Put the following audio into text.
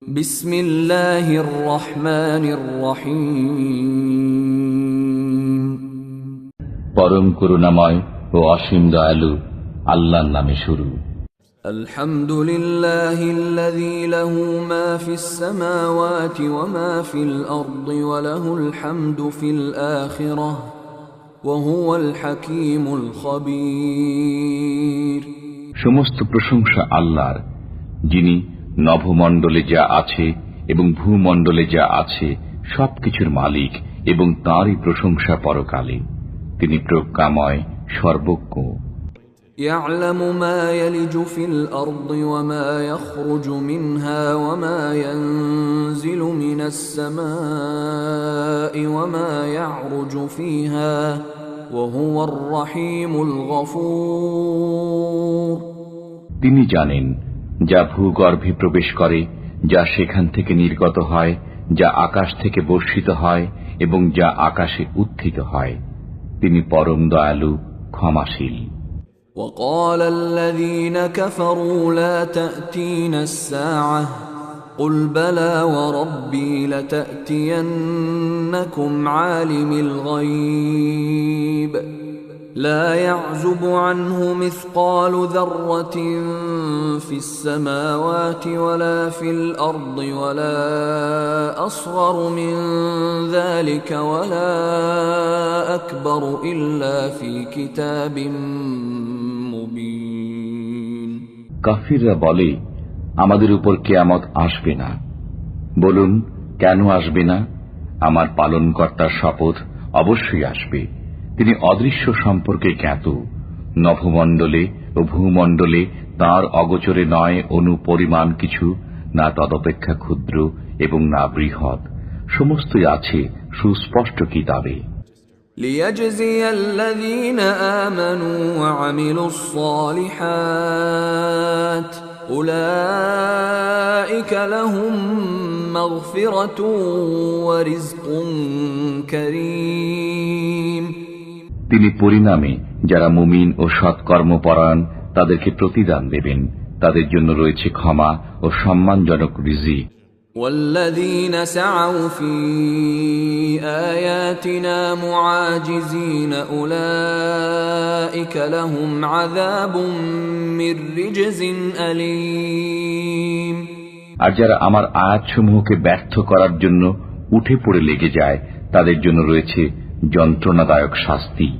বিসমিল্লাহির রহমানির রহিম। পরম করুণাময় ও অসীম দয়ালু আল্লাহর নামে শুরু। আলহামদুলিল্লাহিল্লাযী লাহু মা ফিস সামাওয়াতি ওয়া মা ফিল আরদি ওয়া লাহুল হামদু ফিল আখিরাহ ওয়া হুয়াল হাকীমুল খাবীর। সমস্ত প্রশংসা আল্লাহর, যিনি নভমণ্ডলে যা আছে এবং ভূমণ্ডলে যা আছে সবকিছুর মালিক, এবং তাঁরই প্রশংসা পরকালে। তিনি প্রজ্ঞাময়, সর্বজ্ঞ। يعلم ما يلج في الأرض وما يخرج منها وما ينزل من السماء وما يعرج فيها وهو الرحيم الغفور। তিনি জানেন যা ভূগর্ভে প্রবেশ করে, যা সেখান থেকে নির্গত হয়, যা আকাশ থেকে বর্ষিত হয় এবং যা আকাশে উত্থিত হয়। তিনি পরম দয়ালু, ক্ষমাশীল। وقال الذين كفروا لا تأتينا الساعة قل بلى وربي لتأتينكم عالم الغيب لا يعزب عنه مثقال ذرة في السماوات ولا في الأرض ولا أصغر من ذلك ولا أكبر إلا في كتاب مبين। কাফিররা বলে, আমাদের উপর কিয়ামত আসবে না। বলুন, কেন আসবে না? আমার পালনকর্তার শপথ, অবশ্যই আসবে। তিনি অদৃশ্য সম্পর্কে জ্ঞাত। নভমণ্ডলে ও ভূমণ্ডলে তাঁর অগোচরে নয় অণু পরিমাণ কিছু, না তদপেক্ষা ক্ষুদ্র এবং না বৃহৎ। সমস্তই আছে সুস্পষ্ট কিতাবে। ليجزي الذين آمنوا وعملوا الصالحات أولئك لهم مغفرة ورزق كريم। তিনি পরিণামে যারা মুমিন ও সৎকর্মপরায়ণ তাদেরকে প্রতিদান দেবেন। তাদের জন্য রয়েছে ক্ষমা ও সম্মানজনক রিজিক। والذين سعوا في آياتنا معاجزين أولئك لهم عذاب من رجز أليم। আর যারা আমার আয়াতসমূহকে ব্যর্থ করার জন্য উঠে পড়ে লেগে যায়, তাদের জন্য রয়েছে যন্ত্রণাদায়ক শাস্তি।